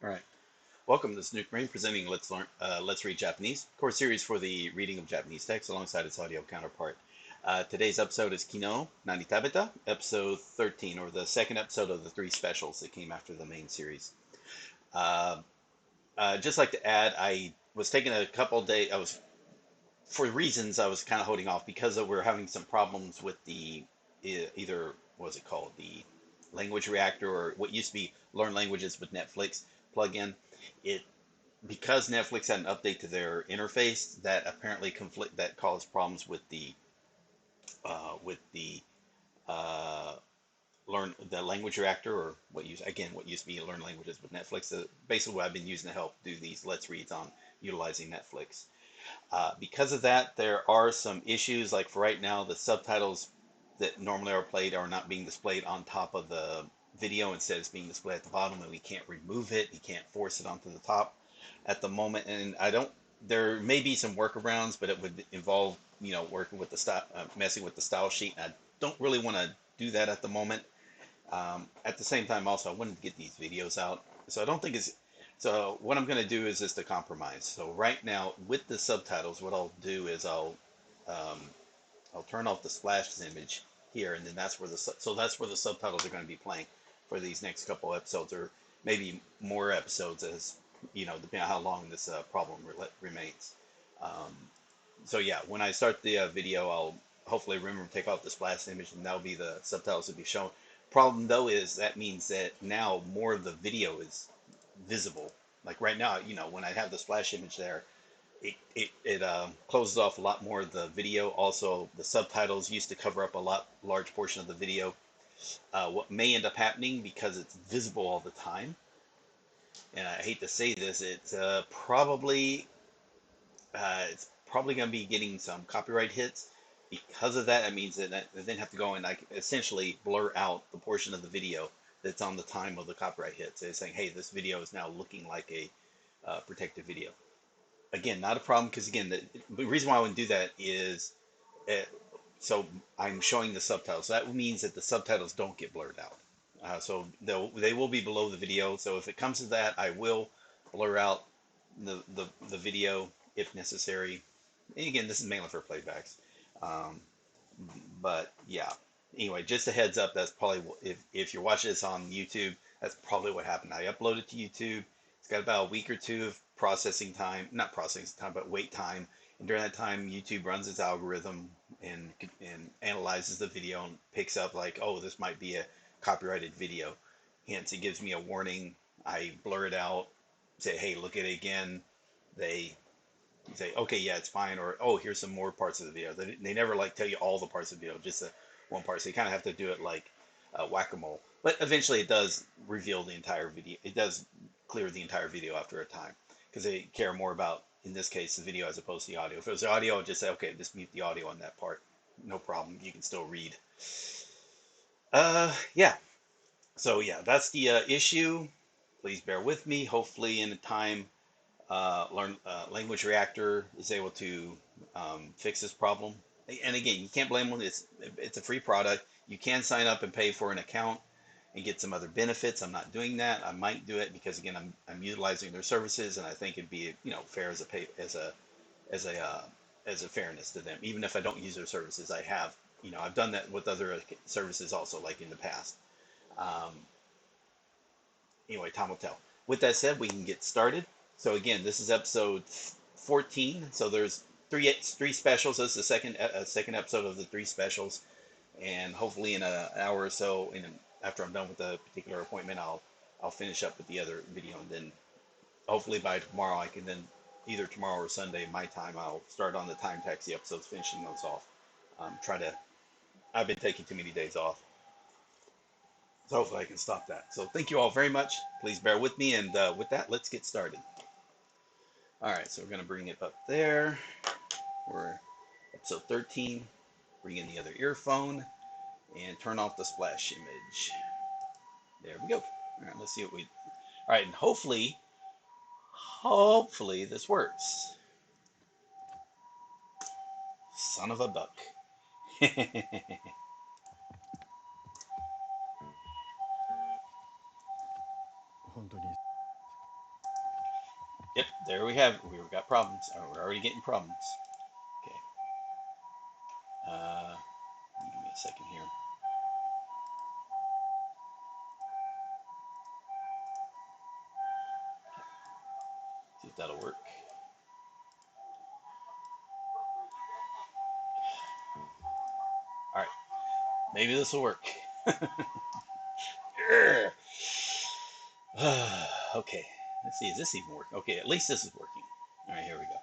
All right. Welcome. This is Nuke Marine presenting Let's Read Japanese, course series for the reading of Japanese text alongside its audio counterpart. Today's episode is Ki no Nani Tabe Ta, episode 13, or the second episode of the three specials that came after the main series. Just like to add, I was taking a couple days. For reasons I was kind of holding off because we're having some problems with the either what was it called, the language reactor, or what used to be Learn Languages with Netflix plugin. It Because Netflix had an update to their interface that apparently caused problems with the learn the language reactor, or what used to be Learn Languages with Netflix. Basically, what I've been using to help do these Let's Reads on utilizing Netflix. Because of that, there are some issues. Like for right now, the subtitles that normally are played are not being displayed on top of the video. Instead, it's being displayed at the bottom, and we can't remove it. You can't force it onto the top at the moment. And there may be some workarounds, but it would involve, working with the style, messing with the style sheet. And I don't really want to do that at the moment. At the same time, also, I wanted to get these videos out. So what I'm going to do is just a compromise. So right now, with the subtitles, what I'll do is I'll turn off the splash image here, and then that's where the subtitles are going to be playing for these next couple episodes, or maybe more episodes, as depending on how long this problem remains. So yeah, when I start the video, I'll hopefully remember to take off the splash image, and that'll be the subtitles will be shown. Problem though is that means that now more of the video is visible. Like right now, when I have the splash image there, it closes off a lot more of the video. Also, the subtitles used to cover up a large portion of the video. What may end up happening, because it's visible all the time, and I hate to say this, it's probably going to be getting some copyright hits. Because of that, it means that I then have to go and essentially blur out the portion of the video that's on the time of the copyright hit. So it's saying, hey, this video is now looking like a protected video. Again, not a problem, because again, the reason why I wouldn't do that is so I'm showing the subtitles. So that means that the subtitles don't get blurred out. So they will be below the video. So if it comes to that, I will blur out the video if necessary. And again, this is mainly for playbacks. But yeah, anyway, just a heads up, that's probably, if you're watching this on YouTube, that's probably what happened. I uploaded it to YouTube. It's got about a week or two of not processing time, but wait time. And during that time, YouTube runs its algorithm and analyzes the video and picks up like, oh, this might be a copyrighted video. Hence, it gives me a warning. I blur it out, say, hey, look at it again. They say, okay, yeah, it's fine. Or, oh, here's some more parts of the video. They never tell you all the parts of the video, just one part. So you kind of have to do it like whack-a-mole. But eventually it does reveal the entire video. It does clear the entire video after a time, because they care more about, in this case, the video as opposed to the audio. If it was the audio, I'd just say, okay, just mute the audio on that part. No problem. You can still read. Yeah. So yeah, that's the issue. Please bear with me. Hopefully in time, Language Reactor is able to fix this problem. And again, you can't blame them. It's a free product. You can sign up and pay for an account and get some other benefits. I'm not doing that. I might do it because again, I'm utilizing their services, and I think it'd be fair as a fairness to them. Even if I don't use their services, I've done that with other services also, like in the past. Anyway, time will tell. With that said, we can get started. So again, this is episode 14. So there's three specials. This is the second episode of the three specials, and hopefully in an hour or so, after I'm done with the particular appointment, I'll finish up with the other video, and then hopefully by tomorrow I can then, either tomorrow or Sunday my time, I'll start on the time taxi episodes, finishing those off. I've been taking too many days off, so hopefully I can stop that. So thank you all very much. Please bear with me, and with that, let's get started. All right, so we're going to bring it up there. We're episode 13. Bring in the other earphone and turn off the splash image. There we go. All right, let's see what we. All right, and hopefully this works. Son of a duck. 本当に Yep, there we have it. We've got problems. We're already getting problems. Okay. Give me a second here. See if that'll work. All right. Maybe this will work. Okay. Let's see. Is this even working? Okay. At least this is working. All right. Here we go.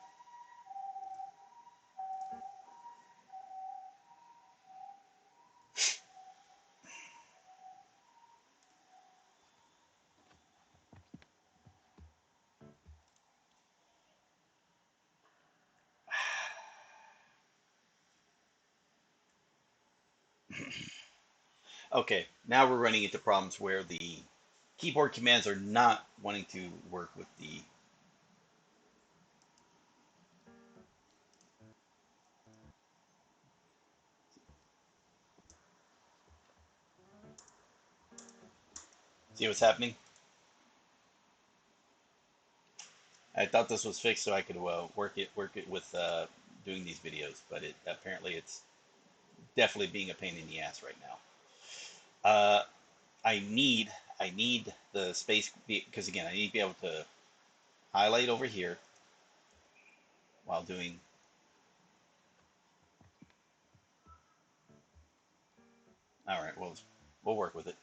Okay, now we're running into problems where the keyboard commands are not wanting to work with the. See what's happening? I thought this was fixed so I could work it with doing these videos, but apparently it's definitely being a pain in the ass right now. I need the space because again I need to be able to highlight over here while doing. All right, we'll work with it.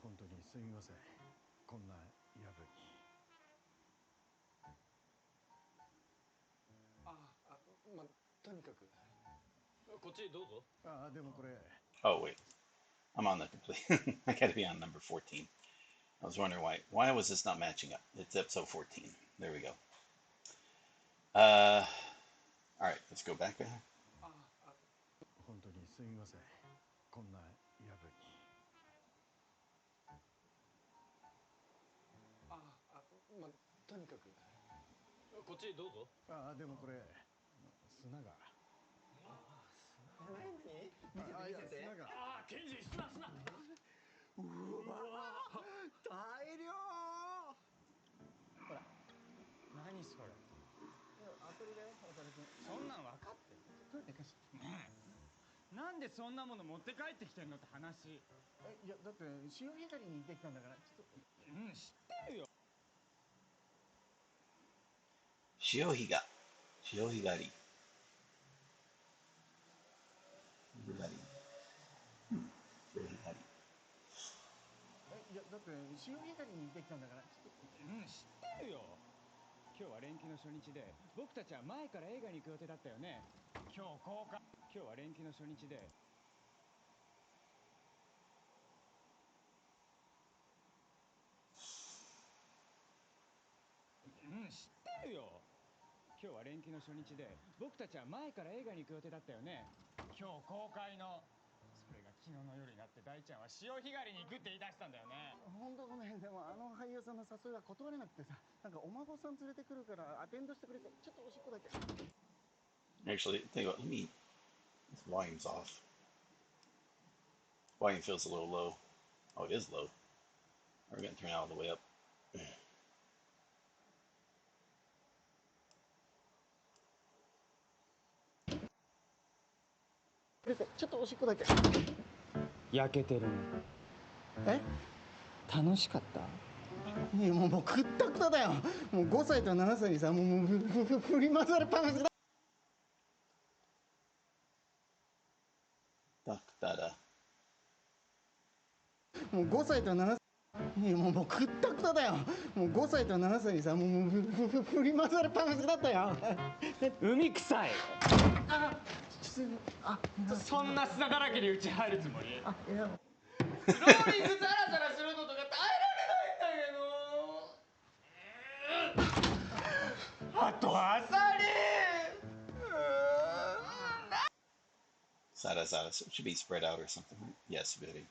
本当にすみません。こんな夜分に。とにかくこっちどうぞ。でもこれ。Oh wait, I'm on the complete. I got to be on number 14. I was wondering why was this not matching up? It's episode 14. There we go. All right, let's go back. 本当にすみません。こんな夜分に。とにかくこっちどうぞ。でもこれ砂が。何？見せて。砂が。ケンジ砂。うわ大量。ほら何それ。遊びだよ、おさるくん。そんなの分かってる。どうやって貸し。なんでそんなもの持って帰ってきてんのって話。いやだって潮干狩りに行ってきたんだからちょっと。知ってるよ。潮干狩り。潮干狩り。いやだって潮干狩りに行ってきたんだからちょっと。知ってるよ。今日は連休の初日で僕たちは前から映画に行く予定だったよね。今日は連休の初日で。知ってるよ。今日は連休の初日で僕たちは前から映画に行く予定だったよね。今日公開の。それが昨日の夜になって大ちゃんは潮干狩りに行くって言い出したんだよね。本当ごめん。でも俳優さんの誘いが断れなくてさ、なんかお孫さん連れてくるからアテンドしてくれて、ちょっとおしっこだけ。Actually, tell you what, this volume's off. Volume feels a little low. Oh, it is low. We're gonna turn it all the way up. ちょっとおしっこだけ。焼けてるね。楽しかった？いやもうくったくただよ。もう5歳と7歳にさ、もう振り回されっぱなしだ。もう5歳と7歳。いやもうくったくただよ。もう5歳と7歳にさ、もう振り回されっぱなしだったよ。海臭い。そんな砂だらけにうち入るつもり？いや。フローリングザラザラするのとか耐えられないんだけど。あとアサリ。Sada. So it should be spread out or something. Yes, very. Okay.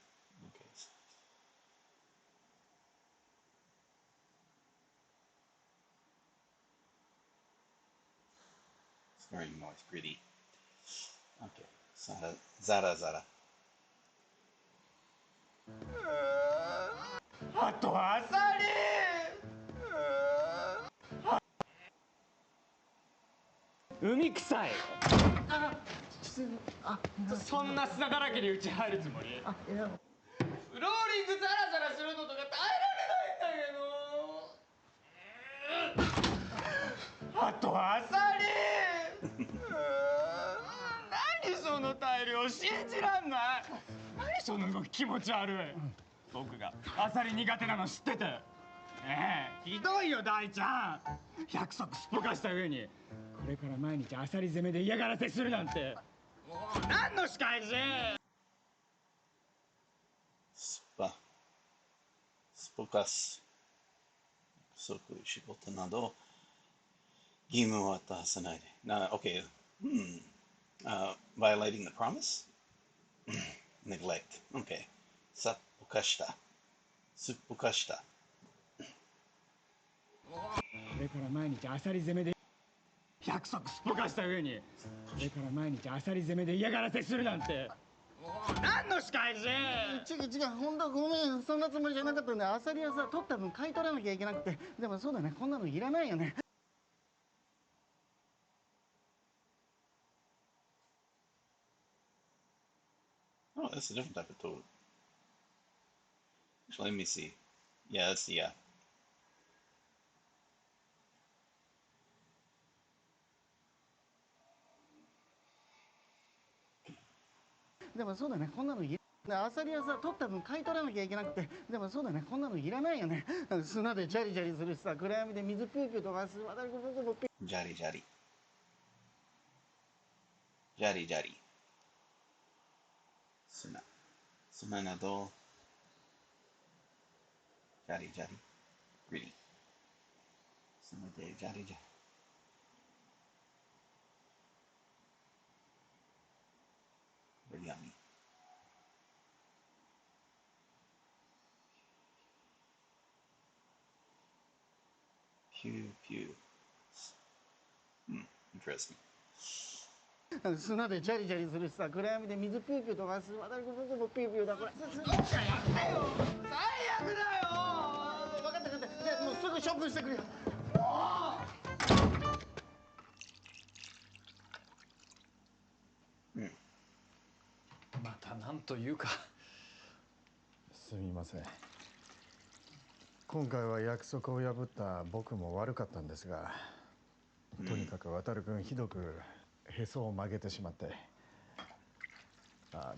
It's very nice, pretty. Okay. Zara. あとアサリ。海臭い。そんな砂だらけにうち入るつもり？フローリングザラザラするのとか耐えられないんだけど。あとアサリ。何その大量、信じらんない。何その動き、気持ち悪い。僕がアサリ苦手なの知ってて。ひどいよ大ちゃん。約束すっぽかした上にこれから毎日アサリ攻めで嫌がらせするなんて。もう何の仕返し。すっぽかす。約束、仕事など義務は果たさないで。Okay. Violating the promise? Neglect. Okay. さっぽかした。すっぽかした。これから毎日アサリ攻めで約束すっぽかした上にこれから毎日アサリ攻めで嫌がらせするなんて。もう何の仕返し。違う本当ごめん、そんなつもりじゃなかったんだ。アサリはさ、取った分買い取らなきゃいけなくて。でもそうだね、こんなのいらないよね。Oh, that's a different type of toad. Actually, let me see. Yeah, that's the, yeah. でもそうだね、こんなのいらアサリはさ、取った分買い取らなきゃいけなくて。でもそうだね、こんなのいらないよね。砂でジャリジャリするしさ、暗闇で水プープーとかする。またここピジャリジャリ。ジャリジャリ。砂など、ジャリジャリ。Greedy. 砂でジャリジャリ。Really yummy. Pew pew. Interesting. 砂でジャリジャリするしさ、暗闇で水プープーとかする。またここピューピューだ。これどっかやってよ。最悪だよ。分かった。じゃあもうすぐ処分してくれよ。またなんというか。すみません。今回は約束を破った僕も悪かったんですが、とにかく渡君ひどくへそを曲げてしまって。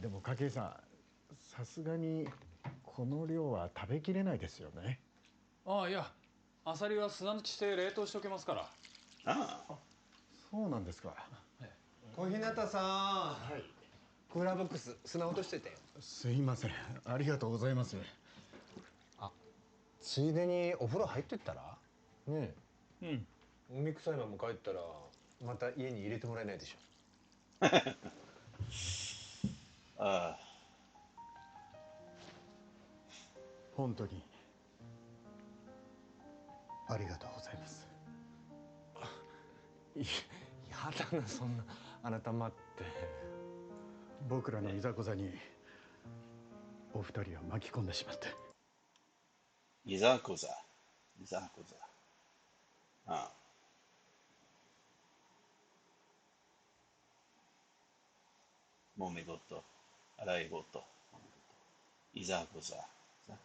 でも筧さん、さすがにこの量は食べきれないですよね。いや、アサリは砂抜きして冷凍しておけますから。そうなんですか。小日向さん。はい。クーラーボックス砂落としててよ。すいません。ありがとうございます。ついでにお風呂入ってったら。ねえ。海臭いまま帰ったらまた家に入れてもらえないでしょ。本当にありがとうございます。やだな、そんな。あなた待って。僕らのいざこざにお二人は巻き込んでしまって。いざこざ。揉め事、洗い事、いざこざ。や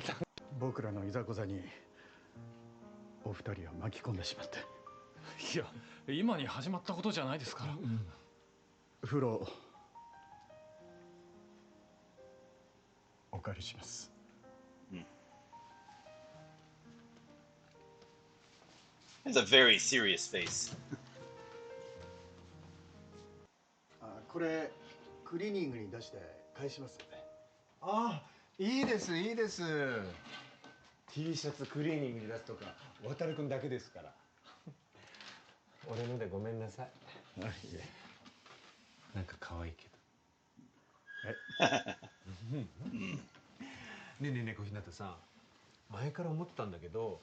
だ。僕らのいざこざにお二人は巻き込んでしまって。いや、今に始まったことじゃないですから。風呂お借りします。It's a very serious face. これクリーニングに出して返しますので。いいです。T シャツクリーニングに出すとか渡君だけですから。俺のでごめんなさい。なんか可愛いけど。ねえ小日向さん、前から思ってたんだけど、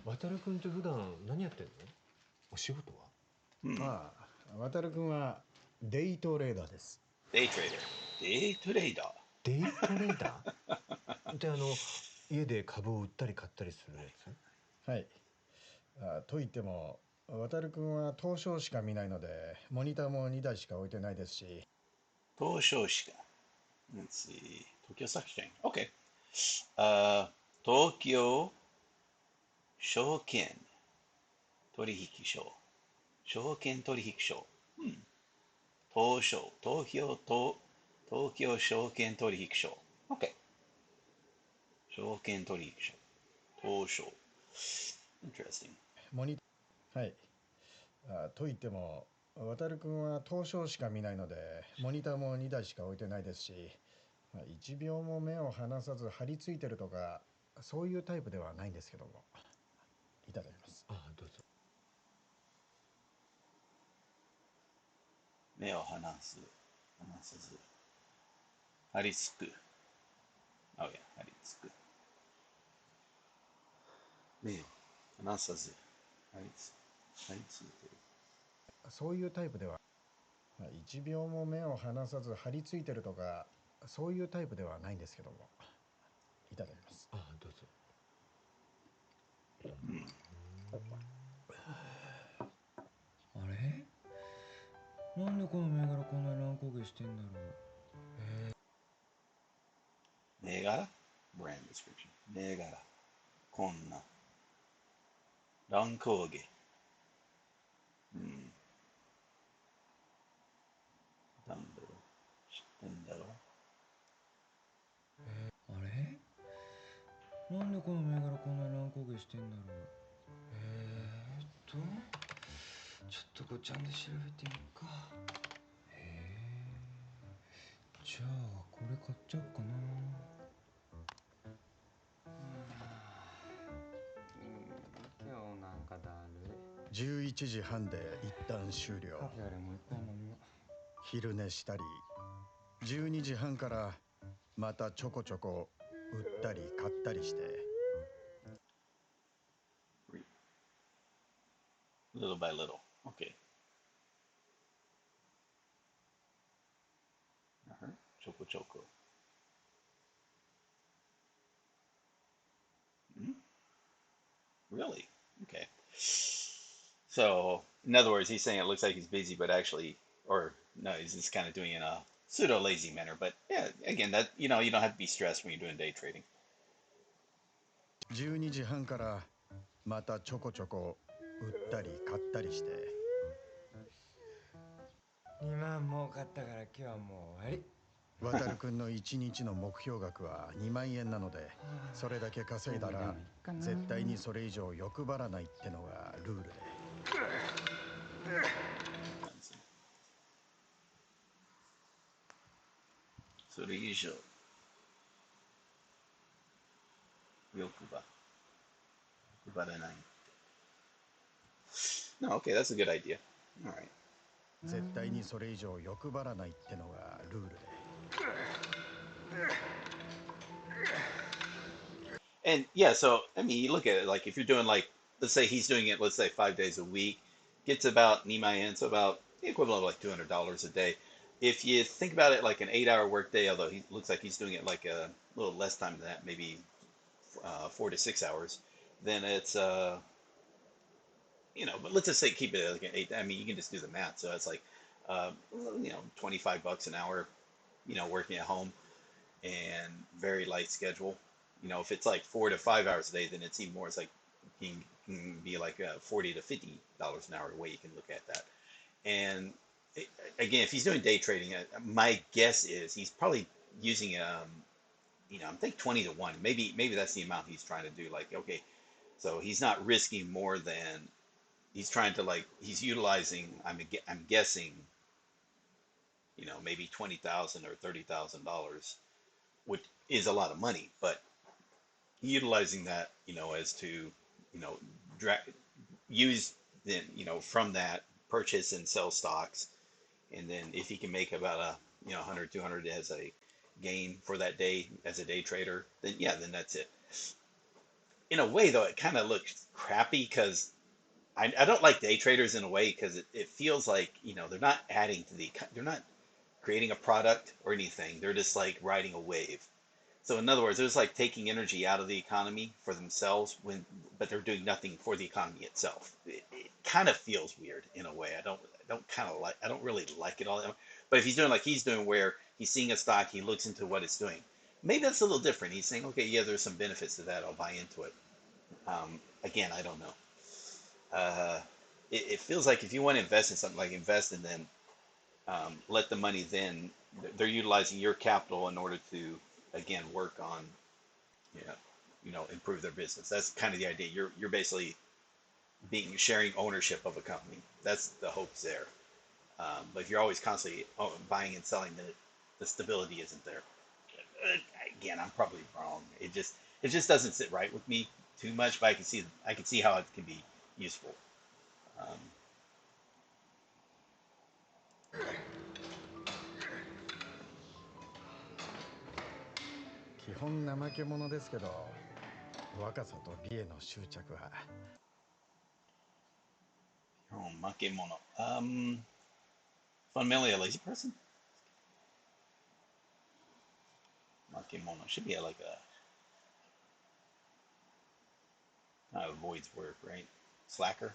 渡君って普段何やってんの？お仕事は？渡君はデイトレーダーです。デイトレーダー。デイトレーダー。デイトレーダーって家で株を売ったり買ったりするやつ？はい。と言っても渡君は東証しか見ないのでモニターも2台しか置いてないですし。東証しか。Let's see. 東京ストックエクスチェンジ。OK。東京証券取引所。証券取引所。東証。東京証券取引所。OK。証券取引所。東証。Interesting. モニはい。と言っても渡君は東証しか見ないのでモニターも2台しか置いてないですし、1秒も目を離さず張り付いてるとかそういうタイプではないんですけども。いただきます。どうぞ。目を離さず張り付く。張り付く。目を離さず張り付いてる。そういうタイプでは、1秒も目を離さず張り付いてるとかそういうタイプではないんですけども。いただきます。どうぞ。あれ、なんでこの銘柄こんなに乱高下してんだろう。銘柄 Brand description。銘柄。こんな。乱高下。なんだろう。知ってんだろあれ、なんでこの銘柄こんなに乱高下してんだろう。ちょっとごちゃんで調べてみるか。じゃあこれ買っちゃおうかな。今日なんかだるい。11時半で一旦終了。カフェよりもいっぱい飲む。昼寝したり12時半からまたちょこちょこ売ったり買ったりして。Little by little. Okay. ちょこちょこ。Really? Okay. So, in other words, he's saying it looks like he's busy, but actually, or no, he's just kind of doing it in a pseudo lazy manner. But yeah, again, that you don't have to be stressed when you're doing day trading. 12時半からまたちょこちょこ売ったり買ったりして。2万儲かったから今日はもう終わり。渡君の1日の目標額は2万円なので、それだけ稼いだら絶対にそれ以上欲張らないってのがルールで。それ以上欲張らない。No, okay, that's a good idea. All right. 絶対にそれ以上欲張らないってのがルールで。And yeah, so I mean, you look at it like if you're doing like, let's say he's doing it, let's say 5 days a week, gets about Nimayen, so about the equivalent of like $200 a day. If you think about it like an 8-hour workday, although he looks like he's doing it like a little less time than that, maybe 4 to 6 hours, then it's but let's just say keep it like an 8. I mean, you can just do the math. So it's like, $25 an hour, working at home and very light schedule. If it's like 4 to 5 hours a day, then it's even more. It's like can be like $40 to $50 an hour. The way you can look at that. And again, if he's doing day trading, my guess is he's probably using I'm thinking 20 to 1. Maybe that's the amount he's trying to do. Like, okay, so he's not risking more than he's trying to he's utilizing. I'm guessing, maybe $20,000 or $30,000, which is a lot of money, but utilizing that, as to, use then, from that purchase and sell stocks. And then if he can make about 100, 200 as a gain for that day as a day trader, then yeah, then that's it. In a way though, it kind of looks crappy because I don't like day traders in a way because it feels like, they're not creating a product or anything. They're just like riding a wave. So in other words, it was like taking energy out of the economy for themselves but they're doing nothing for the economy itself. It kind of feels weird in a way. I don't really like it all. But if he's doing like he's doing, where he's seeing a stock, he looks into what it's doing. Maybe that's a little different. He's saying, okay, yeah, there's some benefits to that. I'll buy into it. Again, I don't know. It feels like if you want to invest in something, like invest and then let the money, then they're utilizing your capital in order to again work on, you know, improve their business. That's kind of the idea. You're basically sharing ownership of a company. That's the hopes there. But if you're always constantly buying and selling, then the stability isn't there. Again, I'm probably wrong. It just doesn't sit right with me too much. But I can see how it can be useful. Um, 基本怠け者ですけど、若さと美への執着は。Makemono. Fundamentally a lazy person. Makemono should be like a avoids work, right? Slacker.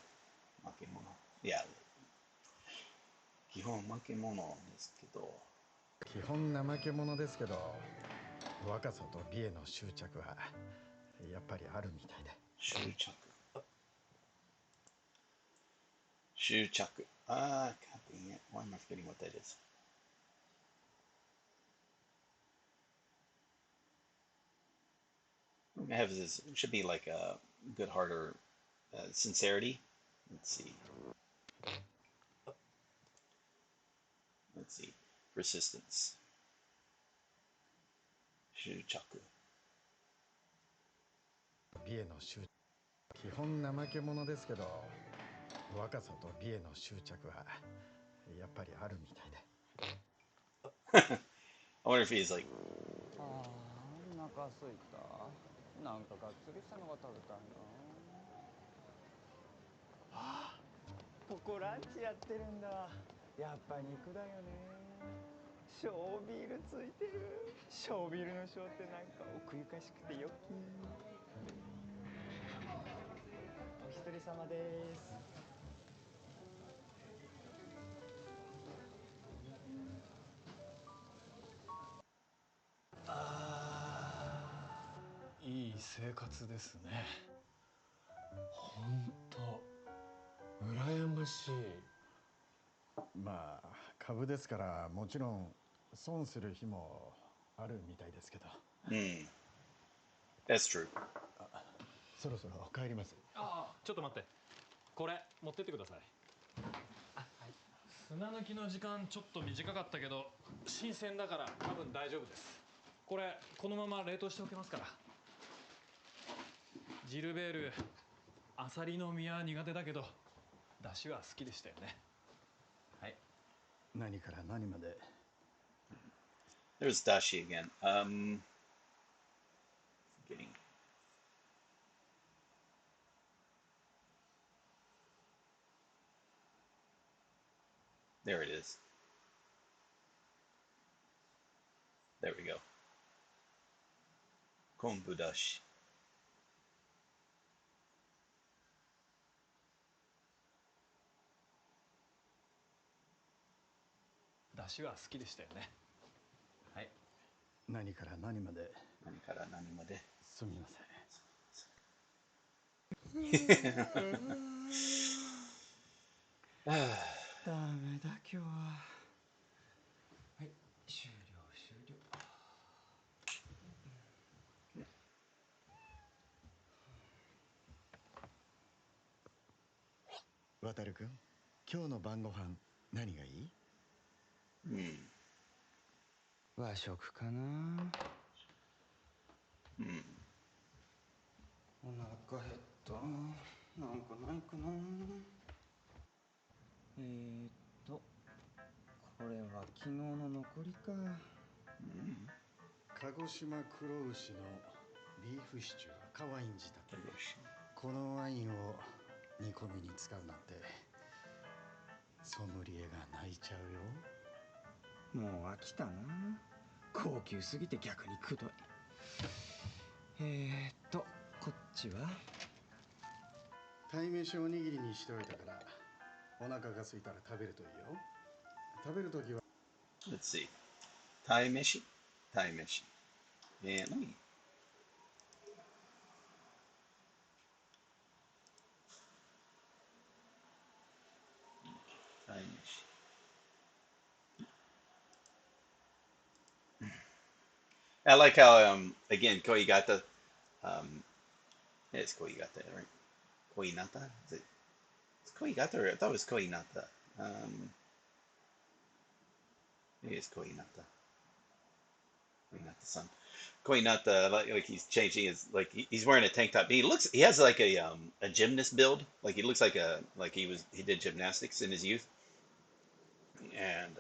Makemono. Yeah. 基本makemonoですけど。基本怠け者ですけど、若さと美への執着はやっぱりあるみたいで。執着。執着。God dang it. Why am I forgetting what that is? What I have is it should be like a good heart or sincerity. Let's see. Let's see. Persistence. 執着。美への執着。基本怠け者ですけど、若さと美への執着はやっぱりあるみたいで。I wonder if he's like. ああ、お腹すいた。なんかがっつりしたのが食べたいな。ああ、ここランチやってるんだ。やっぱ肉だよね。小ビールついてる。小ビールの小ってなんか奥ゆかしくてよき。お一人様です。いい生活ですね。ほんと羨ましい。まあ株ですからもちろん損する日もあるみたいですけど。That's true. そろそろ帰ります。ああ、ちょっと待って。これ持ってってください。あ、はい。砂抜きの時間ちょっと短かったけど新鮮だから多分大丈夫です。これこのまま冷凍しておけますから。ジルベール、アサリの身は苦手だけど出汁は好きでしたよね。はい。何から何まで。There's dashi again. Forgetting. There it is. There we go. Konbu dashi. 出汁は好きでしたよね。はい。何から何まで。何から何まで。すみません。ダメだ今日は。はい、終了。渡るくん、今日の晩ご飯何がいい？和食かな。お腹減った。なんかないかな。これは昨日の残りか。鹿児島黒牛のビーフシチュー赤ワイン仕立て。このワインを煮込みに使うなんてソムリエが泣いちゃうよ。もう飽きたな。高級すぎて逆にくどい。こっちは鯛めしおにぎりにしておいたからお腹が空いたら食べるといいよ。食べるときは Let's see. Tai Mishi. Tai Mishi. And let me. Tai Mishi. I like how again Koigata it's Koigata, right? Koinata? Is it it's Koigata or I thought it was Koinata. Maybe it's Koinata. Koinata-san. Koinata like he's changing his like he's wearing a tank top. He has like a gymnast build. Like he looks like he did gymnastics in his youth. And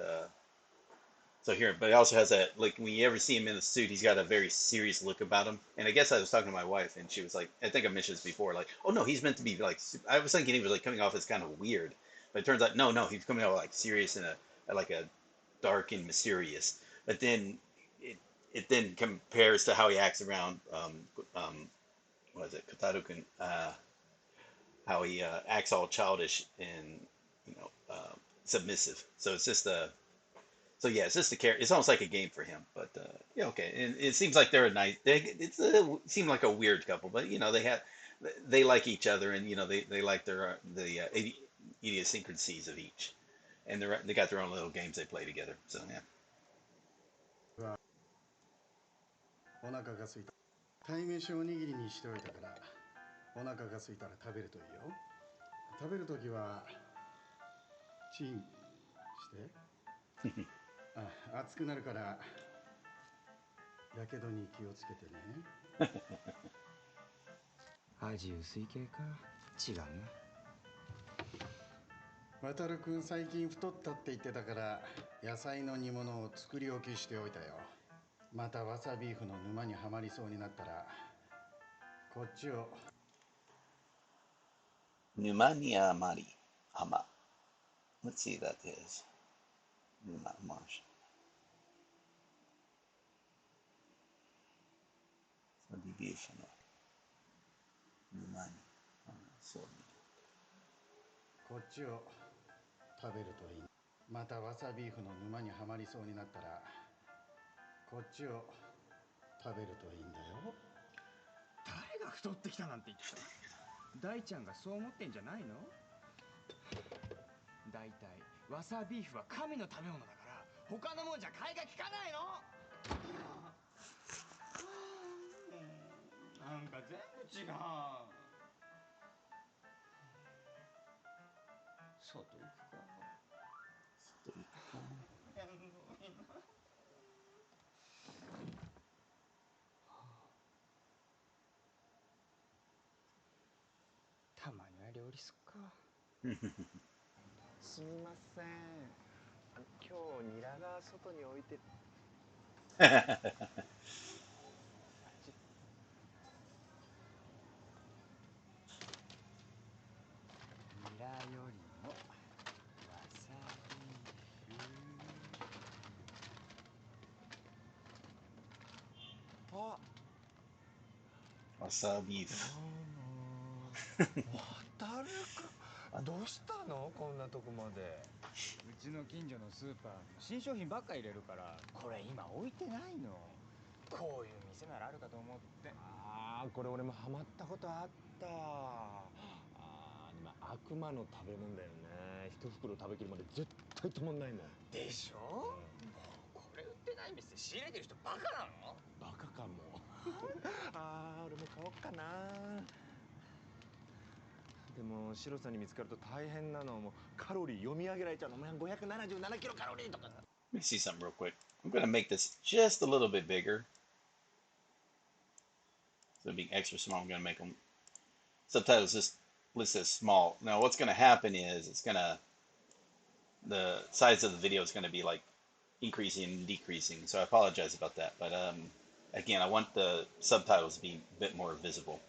so here, but he also has that like when you ever see him in the suit, he's got a very serious look about him. And I guess I was talking to my wife, and she was like, I think I mentioned this before, like, oh no, he's meant to be like. I was thinking he was like coming off as kind of weird, but it turns out no, he's coming out like serious and like a dark and mysterious. But then it then compares to how he acts around what is it, Kotaru-kun, how he acts all childish and submissive. So it's just a so yeah, it's just a character. It's almost like a game for him. But yeah, okay. And it seems like they're a nice. It seemed like a weird couple, but they like each other, and they like the idiosyncrasies of each, and they got their own little games they play together. So yeah. お腹が空いた。鯛めしおにぎりにしておいたからお腹が空いたら食べるといいよ。食べるときはチンして。熱くなるからやけどに気をつけてね。味薄い系か。違うな。渡るくん最近太ったって言ってたから野菜の煮物を作り置きしておいたよ。またわさビーフの沼にはまりそうになったらこっちを Pneumonia Mari Ama. Let's see what that is. Marsh. So deviation of pneumonia. So こっちを食べるといい。またわさビーフの沼にはまりそうになったらこっちを食べるといいんだよ。誰が太ってきたなんて言ってた。大ちゃんがそう思ってんじゃないの？だいたいわさビーフは神の食べ物だから他のもんじゃ買いが利かないの。なんか全部違う。外行くか。たまには料理すっか。すみません。今日ニラが外に置いて。ニラよりもわさビーフ。あ。Wasa beef. 渡るくん、どうしたのこんなとこまで。うちの近所のスーパー新商品ばっか入れるからこれ今置いてないの。こういう店ならあるかと思って。ああ、これ俺もハマったことあった。悪魔の食べ物だよね。一袋食べきるまで絶対止まんないもん。でしょ、もうこれ売ってない店仕入れてる人バカなの。バカかも。ああ、俺も買おっかな。でもシロさんに見つかると大変なの。もうカロリー読み上げられちゃうの。577キロカロリーとか。Let me see something real quick. I'm going to make this just a little bit bigger. So being extra small, I'm going to make them subtitles just listed as small. Now what's going to happen is the size of the video is going to be like increasing and decreasing. So I apologize about that. But again, I want the subtitles to be a bit more visible.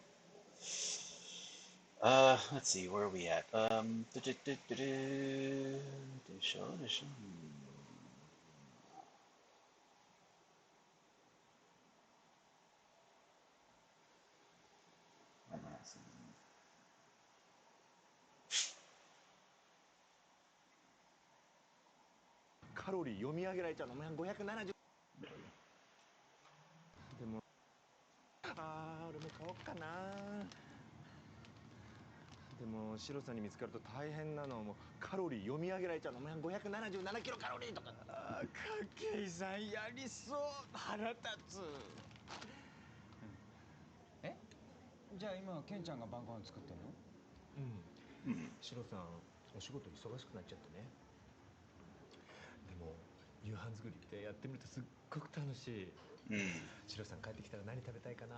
Let's see, where are we at? カロリー読み上げられちゃうの。お前570。でも俺も買おうかな。でもシロさんに見つかると大変なの。もうカロリー読み上げられちゃうの。お前577キロカロリーとか。筧さんやりそう。腹立つ。え、じゃあ今ケンちゃんが晩ご飯作ってんの？シロさんお仕事忙しくなっちゃってね。でも夕飯作りってやってみるとすっごく楽しい。シロさん帰ってきたら何食べたいかな、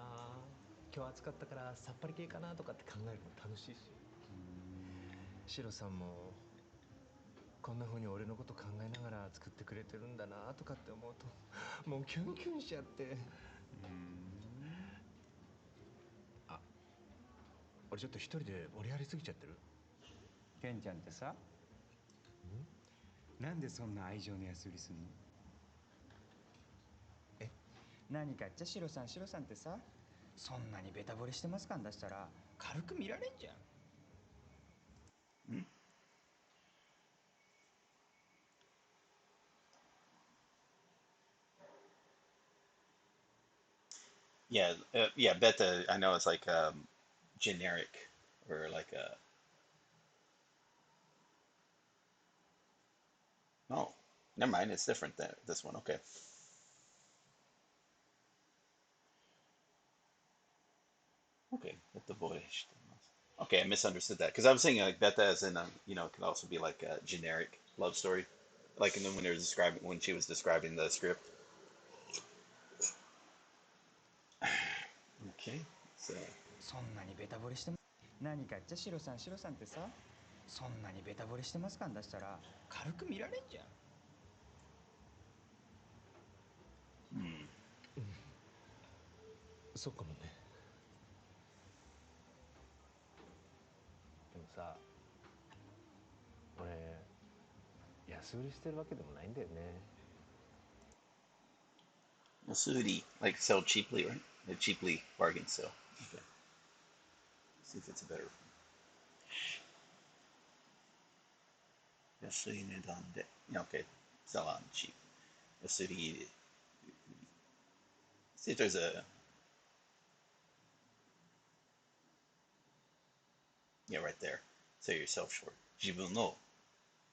今日暑かったからさっぱり系かなとかって考えるの楽しいし、シロさんもこんな風に俺のこと考えながら作ってくれてるんだなとかって思うともうキュンキュンしちゃって。あ、俺ちょっと一人で盛り上がりすぎちゃってる？ケンちゃんってさ、なんでそんな愛情の安売りすんの？何か言っちゃシロさんってさ、そんなにベタ惚れしてます感出したら軽く見られんじゃん。Yeah, yeah, beta. I know it's like generic or like a. Oh, never mind. It's different than this one. Okay. Okay, beta voice. Okay, I misunderstood that because I was thinking like beta as in it could also be like a generic love story, like and then when she was describing the script. Okay, so そんなにベタ惚れして何か言っちゃシロさんってさ、そんなにベタ惚れしてます感出したら軽く見られんじゃん。そうかもね。でもさ、俺安売りしてるわけでもないんだよね。Masudi, like sell cheaply, right? A cheaply bargain sale. Okay. See if it's a better. 安い値段で Okay, sell on cheap. 安い See if there's a yeah right there. Sell yourself short. 自分の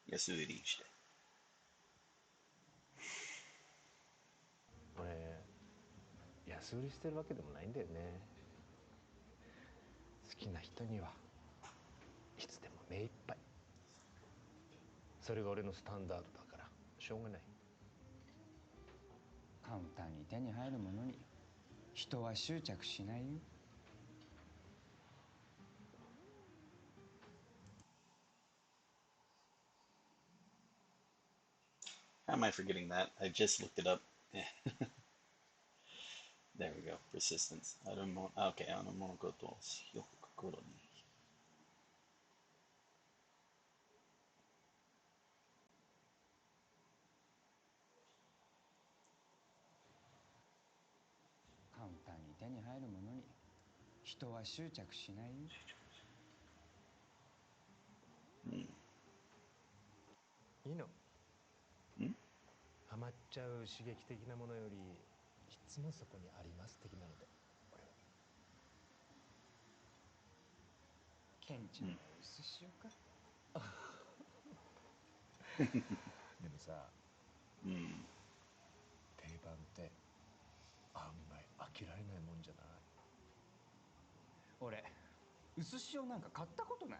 安売りして。俺安売りしてるわけでもないんだよね。好きな人にはいつでも目いっぱい。それが俺のスタンダードだからしょうがない。簡単に手に入るものに人は執着しないよ。How am I forgetting that? I just looked it up. There we go. Persistence. Okay, あの物事をよく心に。簡単に手に入るものに人は執着しないよ。いいの？ん？ハマっちゃう刺激的なものよりいつもそこにあります的なので俺は。ケンちゃんは薄塩か。でもさ、定番って案外飽きられないもんじゃない？俺薄塩なんか買ったことない。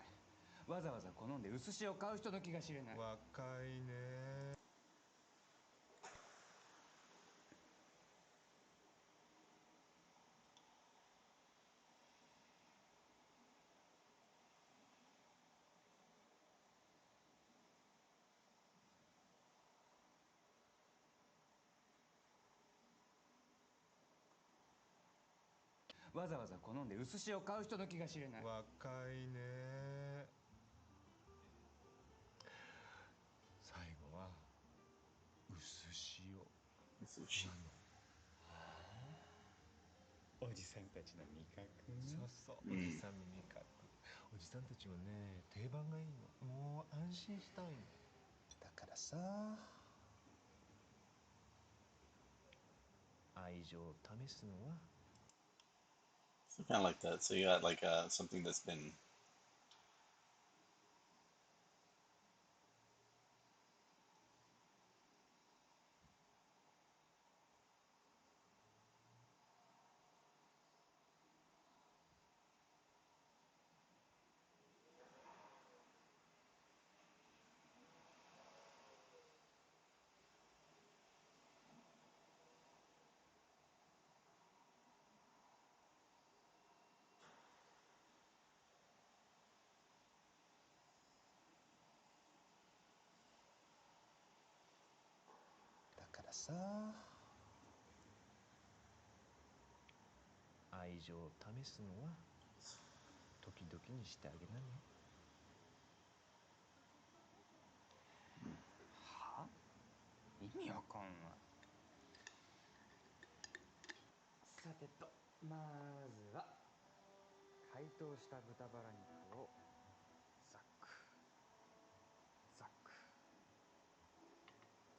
わざわざ好んで薄塩買う人の気が知れない。若いね。わざわざ好んで薄塩買う人の気が知れない。若いね。最後は薄塩。おじさんたちの味覚。そうそう、おじさんの味覚。おじさんたちはね、定番がいいの。もう安心したいの。だからさ、愛情を試すのは So kind of like that. So you got like something that's beenだからさ愛情を試すのは時々にしてあげなね。は？意味わかんない。さてと、まずは解凍した豚バラ肉をザクザク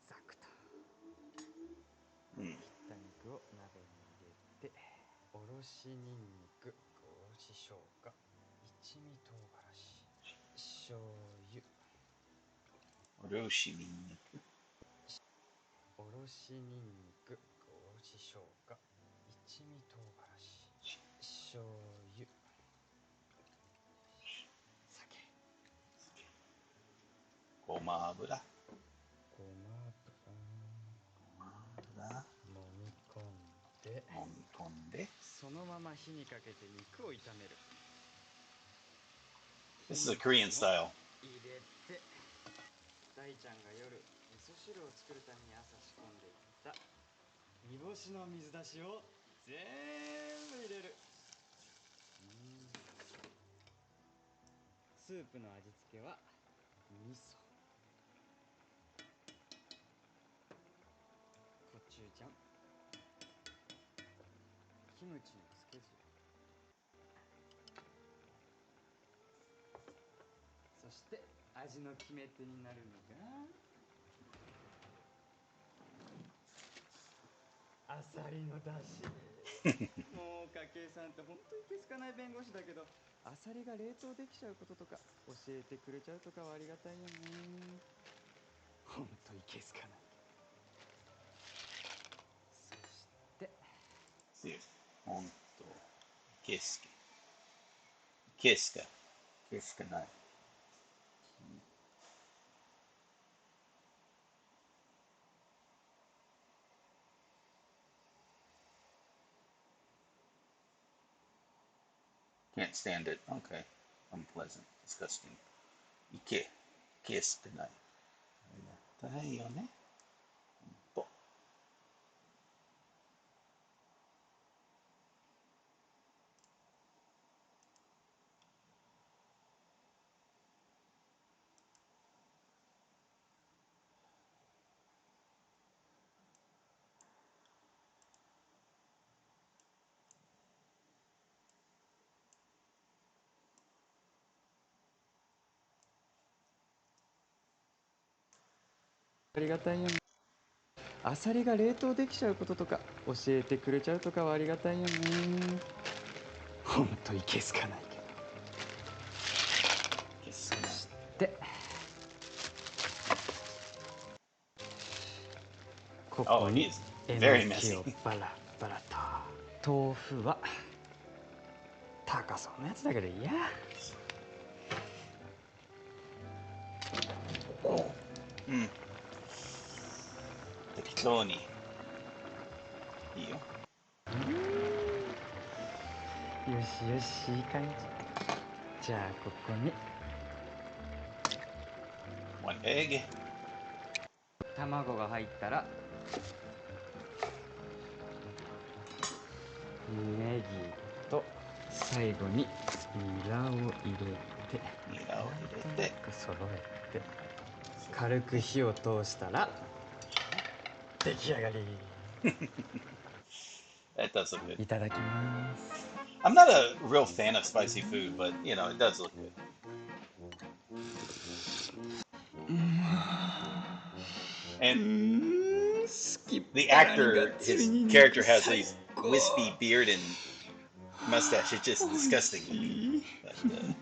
ザクと切った肉を鍋に入れて、おろしにんにく、おろし生姜、一味唐辛子、醤油、おろしにんにく。おろしにんにく、おろし生姜、一味唐辛子、醤油、酒、ごま油。ごま油。油、揉み込んで、揉み込んで。そのまま火にかけて肉を炒める。This is a Korean style. 入れて、大ちゃんが夜味噌汁を作るために朝仕込んでいった煮干しの水出しを全部入れる。スープの味付けは味噌、コチュジャン、キムチのつけ汁、そして味の決め手になるのがアサリの出汁。もう筧さんって本当にいけすかない弁護士だけど、アサリが冷凍できちゃうこととか教えてくれちゃうとかはありがたいよね。本当いけすかない。そしてほんといけすけ。いけすか。いけすかない。Can't stand it. Okay. Unpleasant. Disgusting. いけすかない。ありがたいよね。ほんと。ありがたいよね。アサリが冷凍できちゃうこととか教えてくれちゃうとかはありがたいよね。ほんといけすかないけど。いけすかない。そしてここにえのきをバラバラと。豆腐は高そうなやつだけどいいや。うん。適当に。いいよ。よしよし、いい感じ。じゃあここに One egg. 卵が入ったらネギと最後にニラを入れて、ニラを入れて揃えて軽く火を通したら出来上がり。That does look good. いただきます。I'm not a real fan of spicy food, but you know, it does look good. And 好き The actor, his character has these wispy beard and mustache. It's just disgusting looking. But,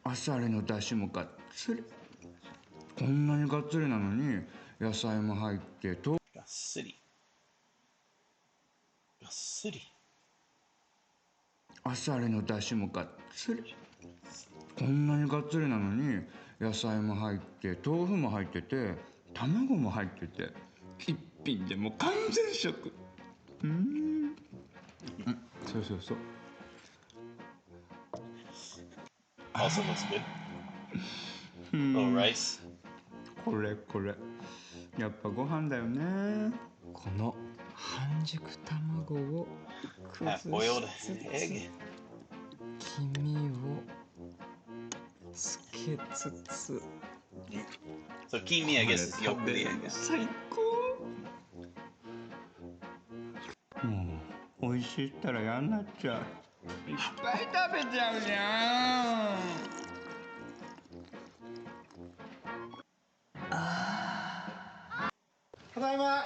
あさりの出汁もがっつり。こんなにがっつりなのに野菜も入ってと。がっすり。がっすり。あさりの出汁もがっつり。こんなにがっつりなのに野菜も入って豆腐も入ってて卵も入ってて一品でも完全食。そうそうそう。Also looks good. Little rice. これやっぱご飯だよね。この半熟卵を崩 Half-boiled しつ egg. つ黄身をつけつつ So kimi, I guess, is yolk of the egg. 最高。もう美味しいったら嫌になっちゃう。いっぱい食べちゃうじゃん。ただいま。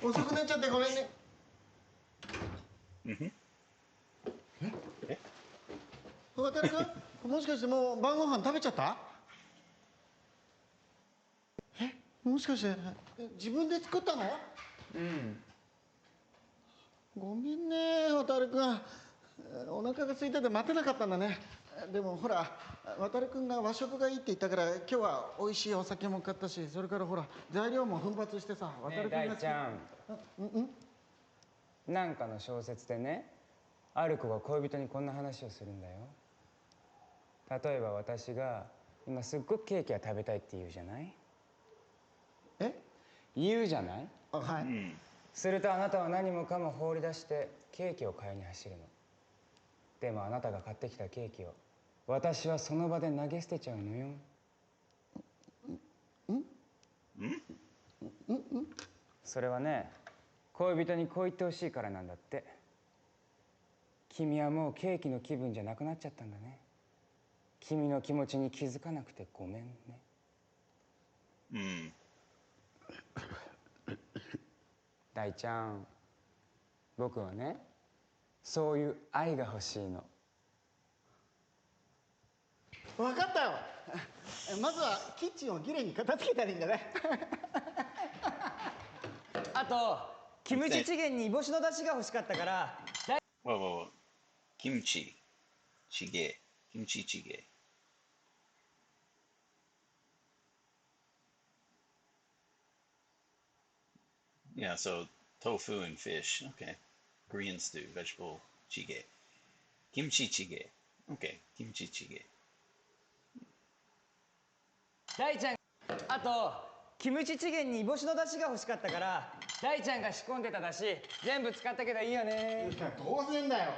遅くなっちゃってごめんね。小渡君、もしかしてもう晩ご飯食べちゃった？もしかして自分で作ったの？ごめんね、渡君。お腹が空いてて待てなかったんだね。でもほら、渡君が和食がいいって言ったから今日は美味しいお酒も買ったし、それからほら材料も奮発してさ、渡君が大ちゃん、なんかの小説でね、ある子が恋人にこんな話をするんだよ。例えば私が今すっごくケーキが食べたいって言うじゃない？言うじゃない？はい。するとあなたは何もかも放り出してケーキを買いに走るの。でもあなたが買ってきたケーキを私はその場で投げ捨てちゃうのよ。それはね、恋人にこう言ってほしいからなんだって。君はもうケーキの気分じゃなくなっちゃったんだね。君の気持ちに気づかなくてごめんね。大ちゃん、僕はね、そういう愛が欲しいの。分かったよ。まずはキッチンをきれいに片付けたらいいんだね。あとキムチチゲンに煮干しの出汁が欲しかったから。Whoa. Kimchi. Chige. Kimchi chige. Yeah, so tofu and fish. Okay. Korean stew, vegetable chige. Kimchi chige. Okay, kimchi chige. 大ちゃん、あとキムチチゲンに煮干しの出汁が欲しかったから大ちゃんが仕込んでた出汁全部使ったけどいいよね。当然だよ。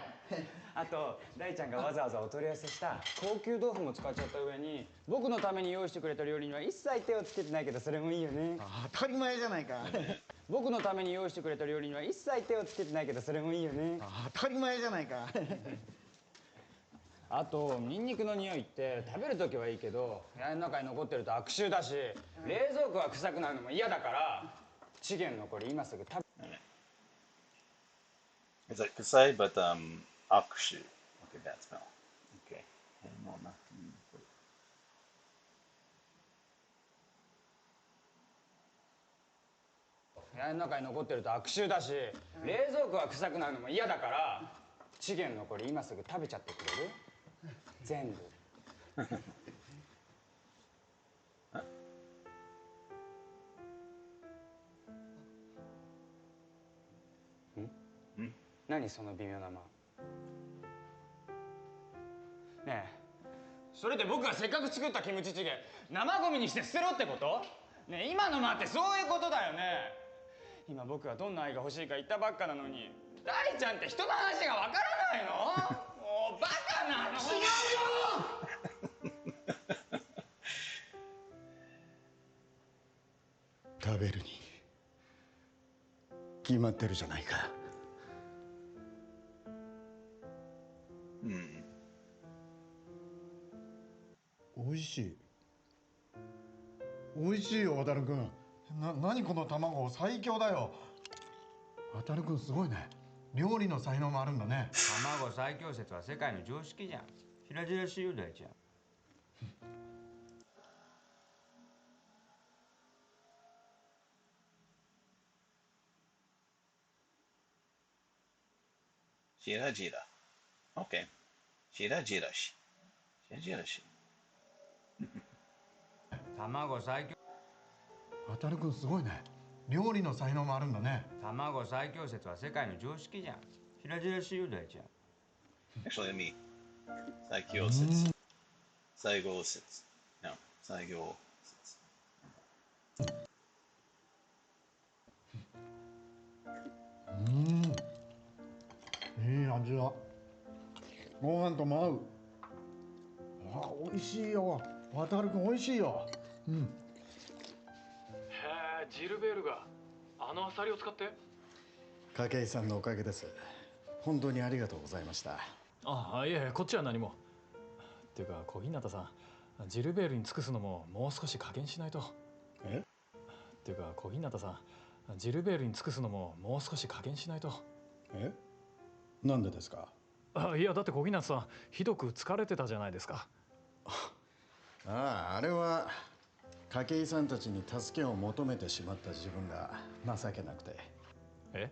あと大ちゃんがわざわざお取り寄せした高級豆腐も使っちゃった上に僕のために用意してくれた料理には一切手をつけてないけどそれもいいよね。当たり前じゃないか。僕のために用意してくれた料理には一切手をつけてないけどそれもいいよね。当たり前じゃないか。あとニンニクの匂いって食べるときはいいけど部屋の中に残ってると悪臭だし、冷蔵庫が臭くなるのも嫌だからチゲンのこれ今すぐ食べ。It's like kusai, but akushu. Okay, bad smell. Okay. And not. 部屋の中に残ってると悪臭だし、冷蔵庫が臭くなるのも嫌だからチゲンのこれ今すぐ食べちゃってくれる？全部。何その微妙な間。ねえ、それで僕がせっかく作ったキムチチゲ生ゴミにして捨てろってこと？ねえ、今の間ってそういうことだよね。今僕はどんな愛が欲しいか言ったばっかなのに大ちゃんって人の話がわからないの？もうバカなの？違うよ。食べるに決まってるじゃないか。うん。美味しい。美味しいよ、渡るくん。何この卵、最強だよ。渡るくんすごいね。料理の才能もあるんだね。卵最強説は世界の常識じゃん。平々しいよ大ちゃん。ジラジラ。OK。ジラジラし。ジラジラし。卵最強。渡るくんすごいね。料理の才能もあるんだね。卵最強説は世界の常識じゃん。平々しいよ大ちゃん。Actually, let me. 最強説。最後説。No. 最後説。いい味だ。ご飯とも合う。あ、美味しいよ。渡るくん美味しいよ。うん。へえ、ジルベールがあのアサリを使って。筧さんのおかげです。本当にありがとうございました。あ、いえ、こっちは何も。っていうか小日向さん、ジルベールに尽くすのももう少し加減しないと。え？っていうか小日向さん、ジルベールに尽くすのももう少し加減しないと。え？なんでですか？いや、だって小日向さんひどく疲れてたじゃないですか。あれは筧さんたちに助けを求めてしまった自分が情けなくて。え？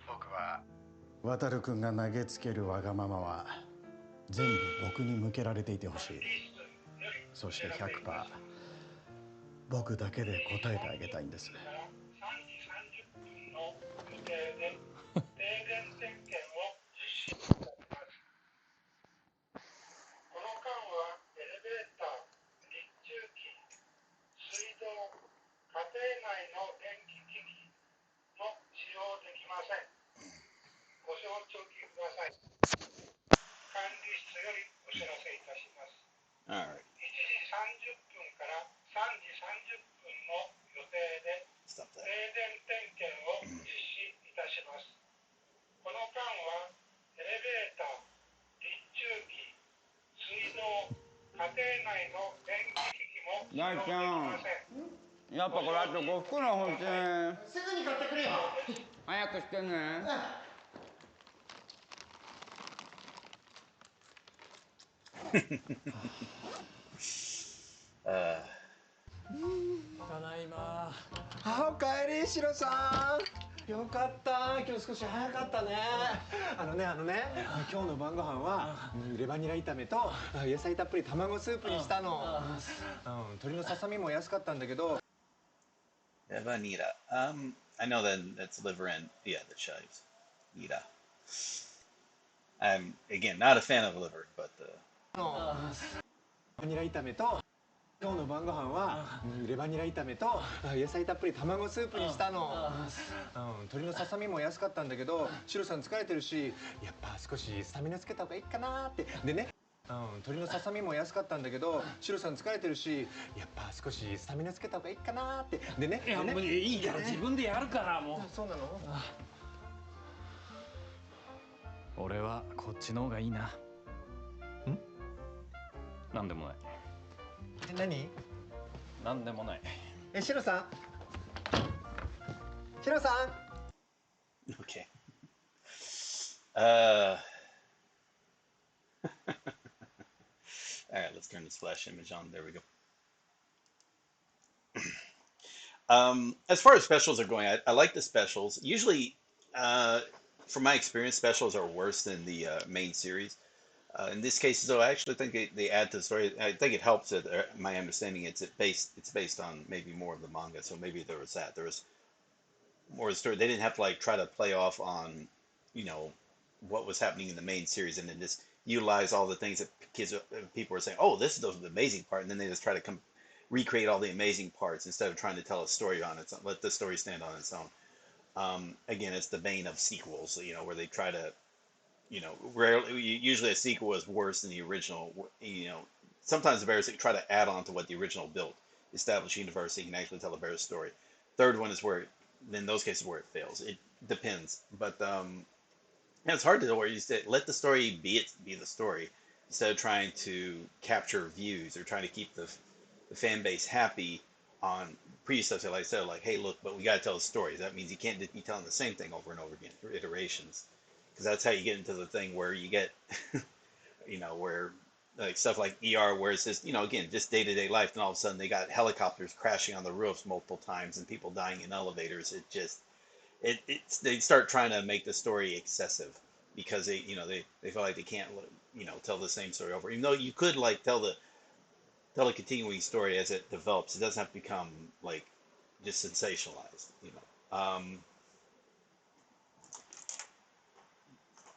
僕は渡るくんが投げつけるわがままは全部僕に向けられていてほしい。そして 100% 僕だけで答えてあげたいんです。Alright. Stop that. 大ちゃん、やっぱこれあと5袋欲しい。すぐに買ってくれよ。早くしてね。ただいま。おかえり、シロさん。よかった、今日少し早かったね。今日の晩ご飯はレバニラ炒めと野菜たっぷり卵スープにしたの。鶏のささみも安かったんだけど。Evanita. I know that that's liver and yeah, the chives. Nita. I'm again not a fan of liver, but レバニラ炒めと今日の晩ご飯はレバニラ炒めと野菜たっぷり卵スープにしたの。鶏のささみも安かったんだけど、シロさん疲れてるし、やっぱ少しスタミナつけた方がいいかなって。でね、鶏のささみも安かったんだけど、シロさん疲れてるし、やっぱ少しスタミナつけた方がいいかなって。でね、いや、もういいから自分でやるからもう。そうなの？俺はこっちの方がいいな。なんでもない。何？なんでもない。シロさん。シロさん。okay. All right, let's turn the splash image on. There we go. As far as specials are going, I like the specials. Usually, from my experience, specials are worse than the main series. In this case, though, I actually think they add to the story. I think it helps that my understanding it's based on maybe more of the manga. So maybe there was that. There was more of the story. They didn't have to like try to play off on, you know, what was happening in the main series, and then just utilize all the things that people were saying. Oh, this is the amazing part, and then they just try to recreate all the amazing parts instead of trying to tell a story on its own. Let the story stand on its own. Again, it's the bane of sequels, you know, where they try to, you know, rarely, usually a sequel is worse than the original. You know, sometimes the bears try to add on to what the original built, establish universe, so you can actually tell a better story. Third one is where, in those cases, where it fails. It depends, but Yeah, it's hard to where you say let the story be the story instead of trying to capture views or trying to keep the fan base happy on previous stuff. Like I said, like, hey, look, but we got to tell stories. That means you can't just be telling the same thing over and over again through iterations, because that's how you get into the thing where you get, where like stuff like ER, where it's just, again, just day to day life, and all of a sudden they got helicopters crashing on the roofs multiple times and people dying in elevators. It just they start trying to make the story excessive because they feel like they can't tell the same story over, even though you could like tell a continuing story as it develops. It doesn't have to become like just sensationalized.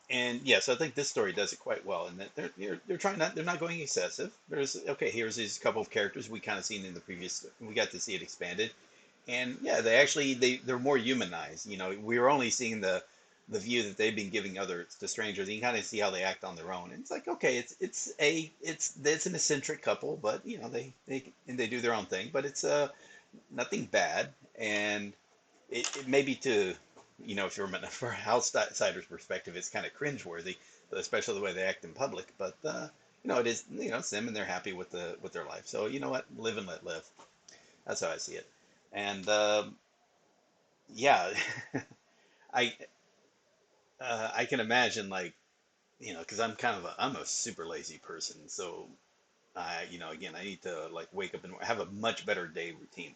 And yes, I think this story does it quite well, and that they're trying not, they're not going excessive. There's okay, here's these couple of characters we kind of seen in the previous, we got to see it expanded, and yeah, they're more humanized. We were only seeing the view that they've been giving others to strangers. You can kind of see how they act on their own, and it's like okay, it's an eccentric couple, but they do their own thing, but it's nothing bad, and it may be to if you're from an outsider's perspective, it's kind of cringeworthy, especially the way they act in public. But it is it's them and they're happy with their life. So you know what, live and let live. That's how I see it. And yeah, I I can imagine like because I'm a super lazy person, so again I need to like wake up and have a much better day routine,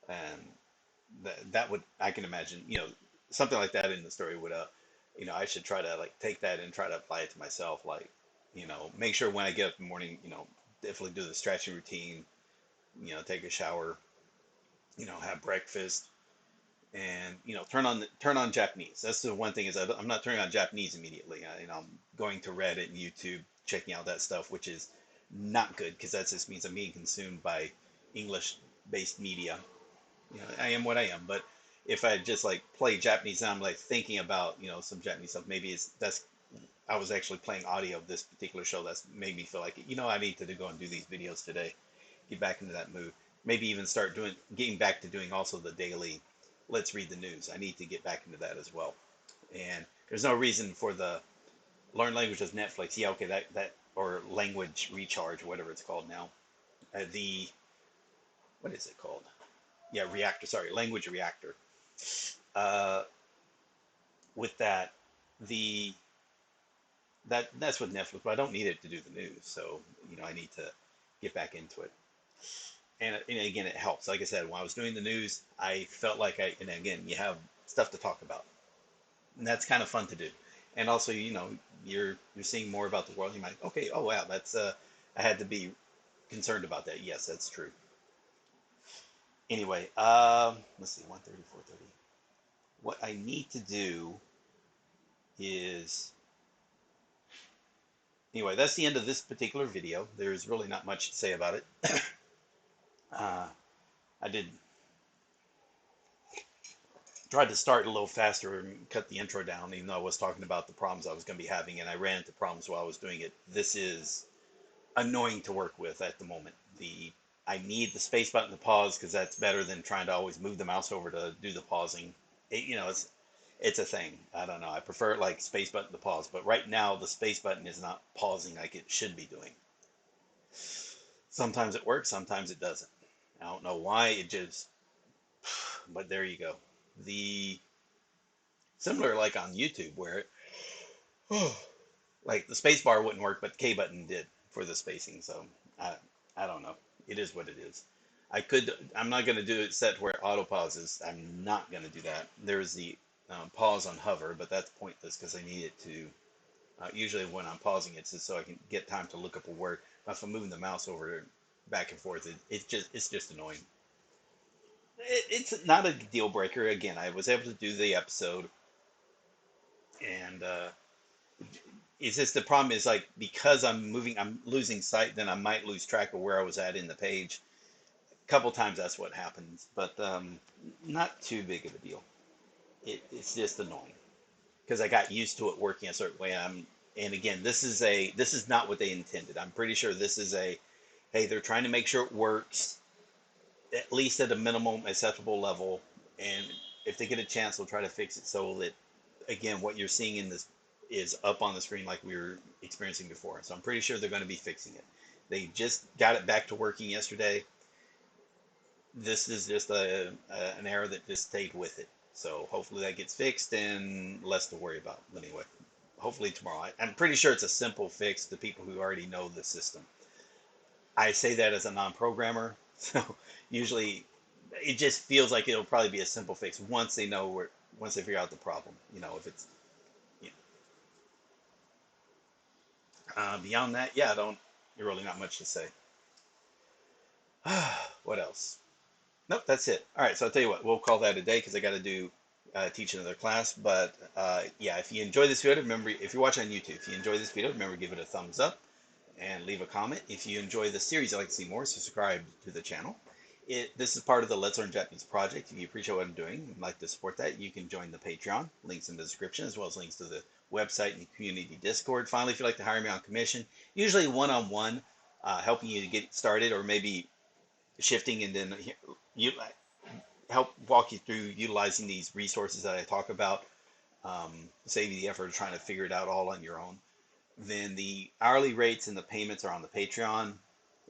and that would I can imagine something like that in the story would I should try to like take that and try to apply it to myself, like make sure when I get up in the morning definitely do the stretching routine, take a shower, have breakfast, and turn on Japanese. That's the one thing is I'm not turning on Japanese immediately. I'm going to Reddit and YouTube, checking out that stuff, which is not good because that just means I'm being consumed by English-based media. I am what I am, but if I just like play Japanese and I'm like thinking about some Japanese stuff, maybe that's I was actually playing audio of this particular show that's made me feel like I need to go and do these videos today, get back into that mood. Maybe even start getting back to doing also the daily let's read the news. I need to get back into that as well. And there's no reason for the learn languages Netflix. Yeah, okay, that or language recharge, whatever it's called now. The what is it called? Yeah, reactor. Sorry, language reactor. Uh, with that, the that's with Netflix, but I don't need it to do the news. So I need to get back into it. And again, it helps. Like I said, when I was doing the news, I felt like and again, you have stuff to talk about, and that's kind of fun to do. And also, you're seeing more about the world. You might, okay, oh wow, that's I had to be concerned about that. Yes, that's true. Anyway, let's see, 1:30, 4:30. What I need to do is, anyway, that's the end of this particular video. There's really not much to say about it. I did try to start a little faster and cut the intro down, even though I was talking about the problems I was going to be having, and I ran into problems while I was doing it. This is annoying to work with at the moment. I need the space button to pause because that's better than trying to always move the mouse over to do the pausing. It's a thing. I don't know. I prefer like space button to pause, but right now the space button is not pausing like it should be doing. Sometimes it works, sometimes it doesn't. I don't know why. It just, but there you go. The similar like on YouTube where like the space bar wouldn't work, but the K button did for the spacing. So I don't know. It is what it is. I'm not going to do it set where it auto pauses. I'm not going to do that. There's the pause on hover, but that's pointless because I need it to, usually when I'm pausing it's just so I can get time to look up a word. If I'm moving the mouse over back and forth, it's just annoying. It's not a deal breaker. Again, I was able to do the episode, and it's just the problem is like because I'm losing sight, then I might lose track of where I was at in the page. A couple times that's what happens, but not too big of a deal. It's just annoying because I got used to it working a certain way. And again, this is not what they intended. I'm pretty sure this is hey, they're trying to make sure it works at least at a minimum acceptable level, and if they get a chance, they'll try to fix it so that again, what you're seeing in this is up on the screen like we were experiencing before. So I'm pretty sure they're going to be fixing it. They just got it back to working yesterday. This is just an error that just stayed with it. So hopefully that gets fixed and less to worry about. But anyway, hopefully tomorrow. I'm pretty sure it's a simple fix to people who already know the system. I say that as a non-programmer, so usually it just feels like it'll probably be a simple fix once they know where, once they figure out the problem. You know, if it's, you know. Beyond that, yeah, you're really not much to say. What else? Nope, that's it. All right, so I'll tell you what, we'll call that a day because I got to do teach another class. But yeah, if you enjoy this video, remember, if you're watching on YouTube, if you enjoy this video, remember, give it a thumbs up and leave a comment. If you enjoy the series, I'd like to see more, subscribe to the channel. This is part of the Let's Learn Japanese project. If you appreciate what I'm doing and like to support that, you can join the Patreon. Links in the description, as well as links to the website and community Discord. Finally, if you'd like to hire me on commission, usually one-on-one, helping you to get started, or maybe shifting and then you help walk you through utilizing these resources that I talk about, save you the effort of trying to figure it out all on your own, then the hourly rates and the payments are on the Patreon,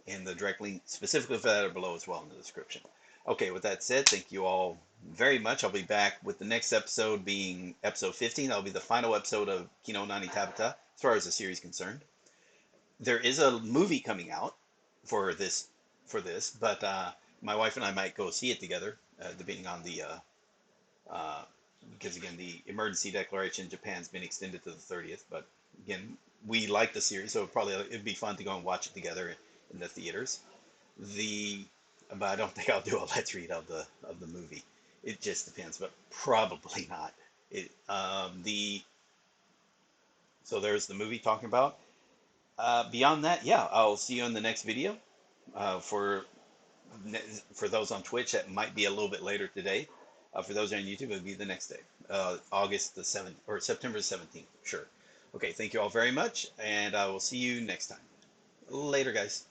and the direct link specifically for that are below as well in the description. Okay, with that said, thank you all very much. I'll be back with the next episode being episode 15. That'll be the final episode of Ki no Nani食べた, as far as the series is concerned. There is a movie coming out for this, but my wife and I might go see it together, depending on the, because again, the emergency declaration in Japan's been extended to the 30th, but again, we like the series, so it'd be fun to go and watch it together in the theaters. But I don't think I'll do a let's read of the movie. It just depends, but probably not. So there's the movie talking about. Beyond that, yeah, I'll see you in the next video. For those on Twitch, that might be a little bit later today. For those on YouTube, it'll be the next day, August the 7th or September the 17th. Sure. Okay, thank you all very much, and I will see you next time. Later, guys.